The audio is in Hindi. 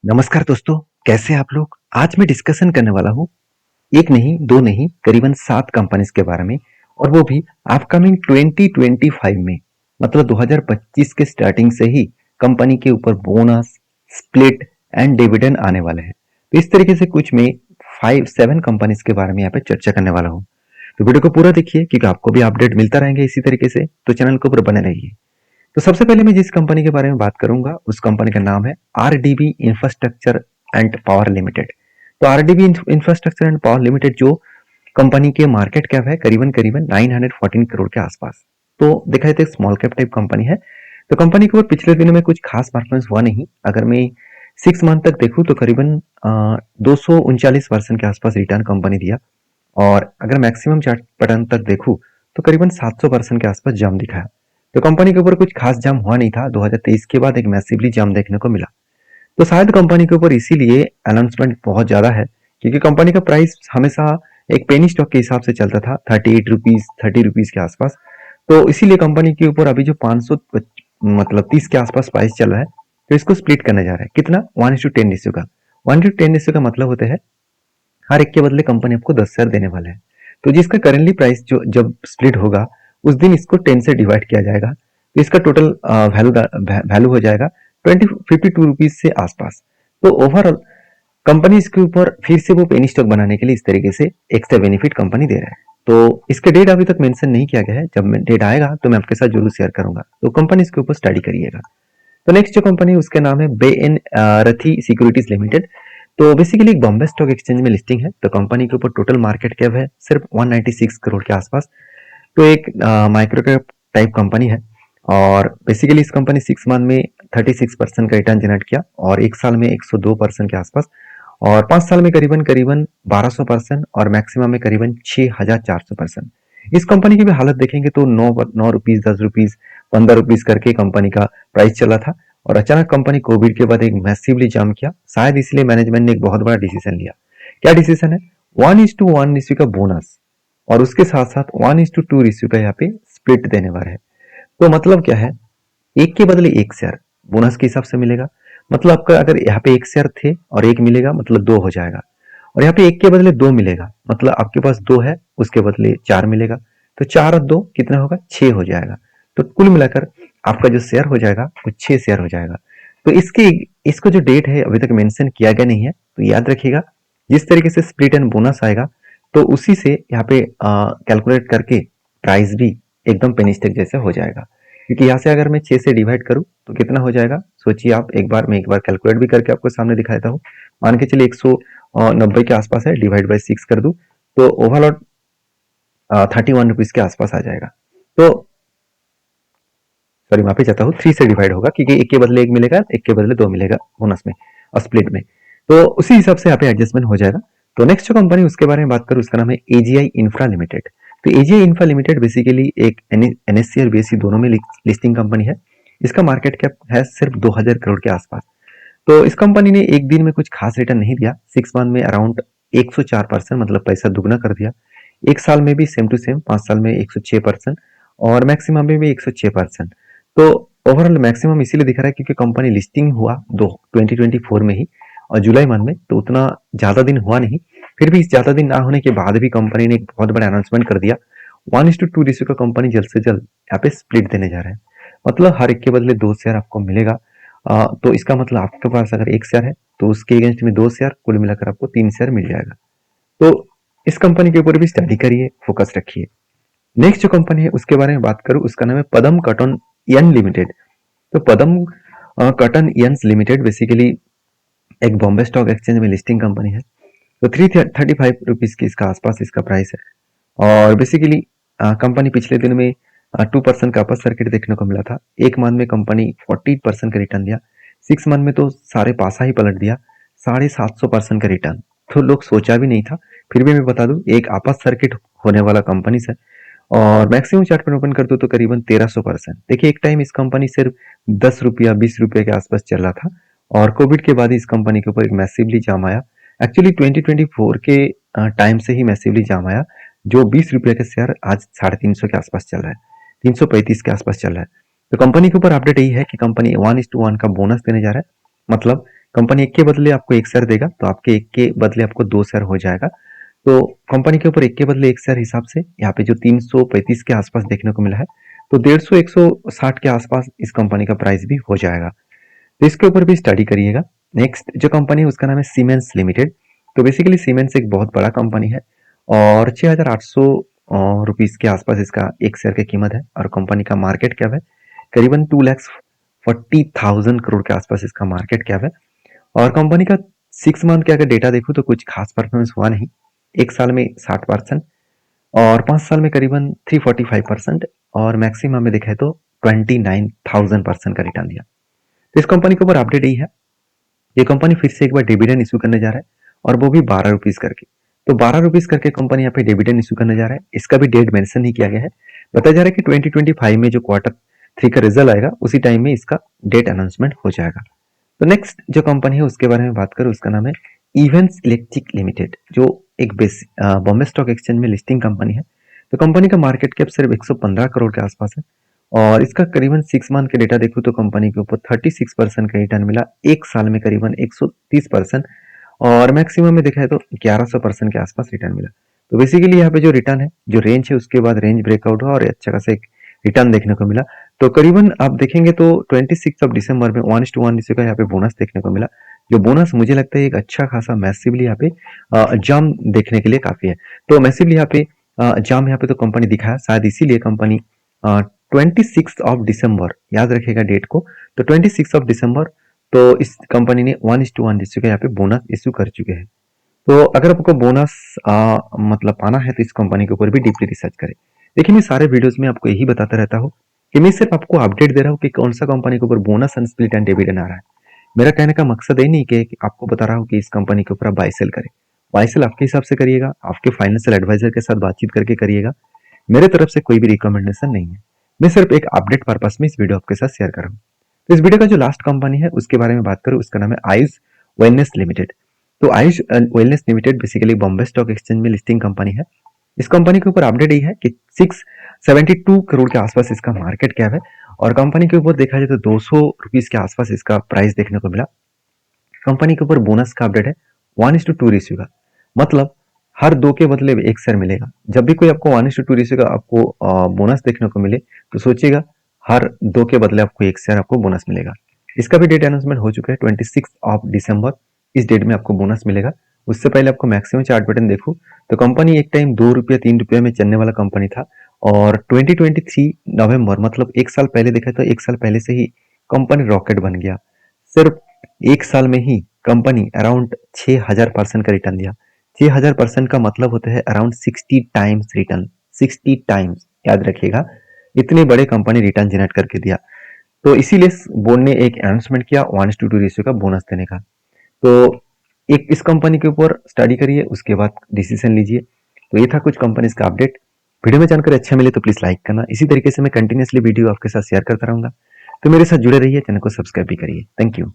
नमस्कार दोस्तों, कैसे हैं आप लोग? आज मैं डिस्कशन करने वाला हूँ, एक नहीं, दो नहीं, करीबन 7 कंपनीज़ के बारे में और वो भी अपकमिंग 2025 में। मतलब 2025 के स्टार्टिंग से ही कंपनी के ऊपर बोनस, स्प्लिट एंड डिविडेंड आने वाले हैं। तो इस तरीके से कुछ मैं 5-7 कंपनीज़ के बारे में यहाँ पे चर्चा करने वाला हूँ। तो वीडियो को पूरा देखिए क्योंकि आपको भी अपडेट मिलता रहेंगे इसी तरीके से, तो चैनल के ऊपर बने रहिए। तो सबसे पहले मैं जिस कंपनी के बारे में बात करूंगा उस कंपनी का नाम है RDB infrastructure and power limited. तो RDB infrastructure and power limited जो कंपनी के मार्केट कैप है करीबन करीबन 914 करोड़ के आसपास। तो देखा जाए तो स्मॉल कैप टाइप कंपनी है। तो कंपनी के ऊपर पिछले दिनों में कुछ खास परफॉर्मेंस हुआ नहीं। अगर मैं 6 मंथ तक देखूं तो करीबन 239% के आसपास रिटर्न कंपनी दिया और अगर मैक्सिमम चार्ट पैटर्न तक देखूं तो करीबन 700% के आसपास जंप दिखाया। तो कंपनी के ऊपर कुछ खास जंप हुआ नहीं था। 2023 के बाद एक मैसिवली जंप देखने को मिला। तो शायद कंपनी के ऊपर इसीलिए अनाउंसमेंट बहुत ज्यादा है क्योंकि कंपनी का प्राइस हमेशा एक पेनी स्टॉक के हिसाब से चलता था 38 रुपीज 30 रुपीज के आसपास। तो इसीलिए कंपनी के ऊपर अभी जो 500 मतलब 30 के आसपास प्राइस चल रहा है तो इसको स्प्लिट करने जा रहा है। कितना? 1:10 रेशियो का। 1:10 रेशियो का मतलब होता है हर एक के बदले कंपनी आपको 10 शेयर देने वाला है। तो जिसका करेंटली प्राइस जो जब स्प्लिट होगा उस दिन इसको 10 से डिवाइड किया जाएगा तो इसका टोटल वैल्यू हो जाएगा 52 रुपीज से आसपास। तो ओवरऑल कंपनी इसके ऊपर फिर से वो पेनी स्टॉक बनाने के लिए इस तरीके से एक्स्ट्रा बेनिफिट कंपनी दे रहा है। तो इसके डेट अभी तक मेंशन नहीं किया गया है। जब डेट आएगा तो मैं आपके साथ जरूर शेयर करूंगा। तो कंपनी इसके ऊपर स्टडी करिएगा। तो नेक्स्ट जो कंपनी है उसका नाम है बे एन रथी सिक्योरिटीज लिमिटेड। तो बेसिकली एक बॉम्बे स्टॉक एक्सचेंज में लिस्टिंग है। तो कंपनी के ऊपर टोटल मार्केट कैप है सिर्फ 196 करोड़ के आसपास। तो एक माइक्रो कैप टाइप कंपनी है और बेसिकली इस कंपनी 6 मंथ में 36% का रिटर्न जनरेट किया और एक साल में 102% के आसपास और 5 साल में करीबन करीबन 1200% और मैक्सिमम में करीबन 6400%। इस कंपनी की भी हालत देखेंगे तो 9 रुपीज 10 रुपीज 15 रुपीज करके कंपनी का प्राइस चला था और अचानक कंपनी कोविड के बाद एक मैसिवली जंप किया। शायद इसलिए मैनेजमेंट ने एक बहुत बड़ा डिसीजन लिया। क्या डिसीजन है? 1:1 रेशियो का बोनस और उसके साथ साथ 1:2 रेशियो का यहाँ पे स्प्लिट देने वाला है। तो मतलब क्या है? एक के बदले एक शेयर बोनस के हिसाब से मिलेगा। मतलब आपका अगर यहाँ पे एक शेयर थे और एक मिलेगा मतलब दो हो जाएगा और यहाँ पे एक के बदले दो मिलेगा मतलब आपके पास दो है उसके बदले चार मिलेगा। तो चार और दो कितना होगा? 6 हो जाएगा। तो कुल मिलाकर आपका जो शेयर हो जाएगा वो 6 शेयर हो जाएगा। तो इसकी इसको जो डेट है अभी तक मेंशन किया गया नहीं है। तो याद रखिएगा जिस तरीके से स्प्लिट एंड बोनस आएगा तो उसी से यहाँ पे कैलकुलेट करके प्राइस भी एकदम पेनी स्टॉक जैसा हो जाएगा। क्योंकि यहाँ से अगर मैं 6 से डिवाइड करूँ तो कितना हो जाएगा? सोचिए आप एक बार। मैं एक बार कैलकुलेट भी करके आपको सामने दिखा देता हूँ। मान के चलिए 190 के आसपास है, डिवाइड बाई 6 कर दूं तो ओवरऑल 31 रुपीज के आसपास आ जाएगा। तो सॉरी माफी चाहता हूँ, 3 से डिवाइड होगा क्योंकि एक के बदले एक मिलेगा, एक के बदले दो मिलेगा बोनस में और स्प्लिट में। तो उसी हिसाब से यहाँ पे एडजस्टमेंट हो जाएगा। तो नेक्स्ट जो कंपनी उसके बारे में बात करूँ उसका नाम है एजीआई इंफ्रा लिमिटेड। तो एजीआई इंफ्रा लिमिटेड बेसिकली एक एनएससी और बीएससी दोनों में लिस्टिंग कंपनी है। इसका मार्केट कैप है सिर्फ 2000 करोड़ के आसपास। तो इस कंपनी ने एक दिन में कुछ खास रिटर्न नहीं दिया। 6 मंथ में अराउंड 104% मतलब पैसा दुगना कर दिया। एक साल में भी सेम टू सेम, 5 साल में 106% और मैक्सिमम में भी 106%। तो ओवरऑल मैक्सिमम इसीलिए दिख रहा है क्योंकि कंपनी लिस्टिंग हुआ 2024 में ही और जुलाई मंथ में, तो उतना ज्यादा दिन हुआ नहीं। फिर भी इस ज्यादा दिन ना होने के बाद भी कंपनी ने एक बहुत बड़ा अनाउंसमेंट कर दिया। 1:2 रेशियो का कंपनी जल्द से जल्द यहाँ पे स्प्लिट देने जा रहा है। मतलब हर एक के बदले दो शेयर आपको मिलेगा। तो इसका मतलब आपके पास अगर एक शेयर है तो उसके अगेंस्ट में दो शेयर, कुल मिलाकर आपको 3 शेयर मिल जाएगा। तो इस कंपनी के ऊपर भी स्टडी करिए, फोकस रखिए। नेक्स्ट जो कंपनी है उसके बारे में बात करूं उसका नाम है पदम कॉटन यन लिमिटेड। तो पदम कॉटन यंस लिमिटेड बेसिकली एक बॉम्बे स्टॉक एक्सचेंज में लिस्टिंग कंपनी है। तो 335 रुपीज की इसका आसपास इसका प्राइस है और बेसिकली कंपनी पिछले दिन में 2% का अपर सर्किट देखने को मिला था। एक मंथ में कंपनी 40% का रिटर्न दिया। 6 मंथ में तो सारे पासा ही पलट दिया, 750% का रिटर्न। तो लोग सोचा भी नहीं था। फिर भी मैं बता दूं एक अपर सर्किट होने वाला कंपनी है और मैक्सिमम चार्ट पर ओपन कर दो तो करीबन 1300%। देखिए एक टाइम इस कंपनी सिर्फ 10 रुपया 20 रुपये के आसपास चल रहा था और कोविड के बाद इस कंपनी के ऊपर एक मैसिवली जाम आया। एक्चुअली 2024 के टाइम से ही मैसिवली जाम आया। जो 20 रुपये का शेयर आज 350 के आसपास चल रहा है, 335 के आसपास चल रहा है। तो कंपनी के ऊपर अपडेट यही है कि कंपनी 1:1 का बोनस देने जा रहा है। मतलब कंपनी एक के बदले आपको एक शेयर देगा तो आपके एक के बदले आपको 2 शेयर हो जाएगा। तो कंपनी के ऊपर एक के बदले एक शेयर हिसाब से यहाँ पे जो 335 के आसपास देखने को मिला है, तो 150-160 के आसपास इस कंपनी का प्राइस भी हो जाएगा। तो इसके ऊपर भी स्टडी करिएगा। नेक्स्ट जो कंपनी है उसका नाम है सीमेंस लिमिटेड। तो बेसिकली सीमेंस एक बहुत बड़ा कंपनी है और 6,800 रुपीज के आसपास इसका एक शेयर की कीमत है और कंपनी का मार्केट कैप है करीबन 2,40,000 करोड़ के आसपास इसका मार्केट कैप है। और कंपनी का 6 मंथ के अगर डेटा देखूं तो कुछ खास परफॉर्मेंस हुआ नहीं। एक साल में 60% और 5 साल में करीबन 345% और मैक्सिमम में देखा है तो 29,000% का रिटर्न दिया। तो इस कंपनी के ऊपर अपडेट यही है, ये कंपनी फिर से एक बार डिविडेंड इशू करने जा रहा है और वो भी 12 रुपीज करके। तो 12 रुपीज करके कंपनी यहाँ पे डिविडेंड इशू करने जा रहा है। इसका भी डेट मेंशन नहीं किया गया है। बताया जा रहा है कि 2025 में जो Q3 का रिजल्ट आएगा उसी टाइम में इसका डेट अनाउंसमेंट हो जाएगा। तो नेक्स्ट जो कंपनी है उसके बारे में बात करें, उसका नाम है इवेंट्स इलेक्ट्रिक लिमिटेड, जो एक बॉम्बे स्टॉक एक्सचेंज में लिस्टिंग कंपनी है। तो कंपनी का मार्केट कैप सिर्फ 115 करोड़ के आसपास है और इसका करीबन 6 मंथ के डेटा देखूं तो कंपनी के ऊपर 36% का रिटर्न मिला, एक साल में करीबन 130% और मैक्सिमम में देखा है तो 1100% के आसपास रिटर्न मिला। तो बेसिकली यहाँ पे जो रिटर्न है, जो रेंज है, उसके बाद रेंज ब्रेकआउट हुआ और अच्छा खासा एक रिटर्न देखने को मिला। तो करीबन आप देखेंगे तो 26 दिसंबर में 1:1 रेशियो का यहाँ पे बोनस देखने को मिला। जो बोनस मुझे लगता है एक अच्छा खासा मैसिवली यहाँ पे जम देखने के लिए काफी है। तो मैसिवली यहाँ पे जम यहाँ पे तो कंपनी दिखाया, शायद इसीलिए कंपनी 26 दिसंबर, याद रखिएगा डेट को, तो 26 दिसंबर तो इस कंपनी ने 1:1 रेशियो का यहाँ पे बोनस इश्यू कर चुके हैं। तो अगर आपको बोनस मतलब पाना है तो इस कंपनी के ऊपर भी डीपली रिसर्च करें। देखिए मैं सारे वीडियोस में आपको यही बताता रहता हूँ कि मैं सिर्फ आपको अपडेट दे रहा हूँ कि कौन सा कंपनी के ऊपर bonus and split and dividend आ रहा है। मेरा कहने का मकसद ये नहीं कि आपको बता रहा हूँ कि इस कंपनी के ऊपर आप बाय सेल करें। बाय सेल आपके हिसाब से करिएगा, आपके फाइनेंशियल एडवाइजर के साथ बातचीत करके करिएगा। मेरे तरफ से कोई भी रिकमेंडेशन नहीं है, मैं सिर्फ एक अपडेट पर्पस में इस वीडियो आपके साथ शेयर कर रहा हूँ। तो इस वीडियो का जो लास्ट कंपनी है उसके बारे में बात करूँ, उसका नाम है आयुष वेलनेस लिमिटेड। तो Ayush wellness limited basically Bombay stock exchange में लिस्टिंग कंपनी है। इस कंपनी के ऊपर अपडेट यही है कि 672 करोड़ के आसपास इसका मार्केट कैप है और कंपनी के ऊपर देखा जाए तो 200 रुपीज के आसपास इसका प्राइस देखने को मिला। कंपनी के ऊपर बोनस का अपडेट है 1:2 रेशियो का, मतलब हर 2 के बदले एक शेयर मिलेगा। जब भी कोई आपको 1:2 रेशियो का आपको बोनस देखने को मिले तो सोचिएगा हर 2 के बदले आपको एक शेयर आपको बोनस मिलेगा। इसका भी डेट अनाउंसमेंट हो चुका है 26 दिसंबर, इस डेट में आपको बोनस मिलेगा। उससे पहले आपको मैक्सिमम चार्ट पैटर्न देखूं तो कंपनी एक टाइम 2 रुपया 3 रुपया में चलने वाला कंपनी था और 2023 नवंबर, मतलब एक साल पहले देखा तो एक साल पहले से ही कंपनी रॉकेट बन गया। सिर्फ एक साल में ही कंपनी अराउंड 6,000% का रिटर्न दिया। 6,000% का मतलब होता है अराउंड 60 टाइम्स रिटर्न, 60 टाइम्स, याद रखिएगा, इतने बड़े कंपनी रिटर्न जनरेट करके दिया। तो इसीलिए बोर्ड ने एक अनाउंसमेंट किया 1:2 रेशियो का बोनस देने का। तो एक इस कंपनी के ऊपर स्टडी करिए, उसके बाद डिसीजन लीजिए। तो ये था कुछ कंपनीज का अपडेट। वीडियो में जानकर अच्छा मिले तो प्लीज लाइक करना। इसी तरीके से मैं कंटिन्यूसली वीडियो आपके साथ शेयर करता रहूंगा। तो मेरे साथ जुड़े रहिए, चैनल को सब्सक्राइब भी करिए। Thank you.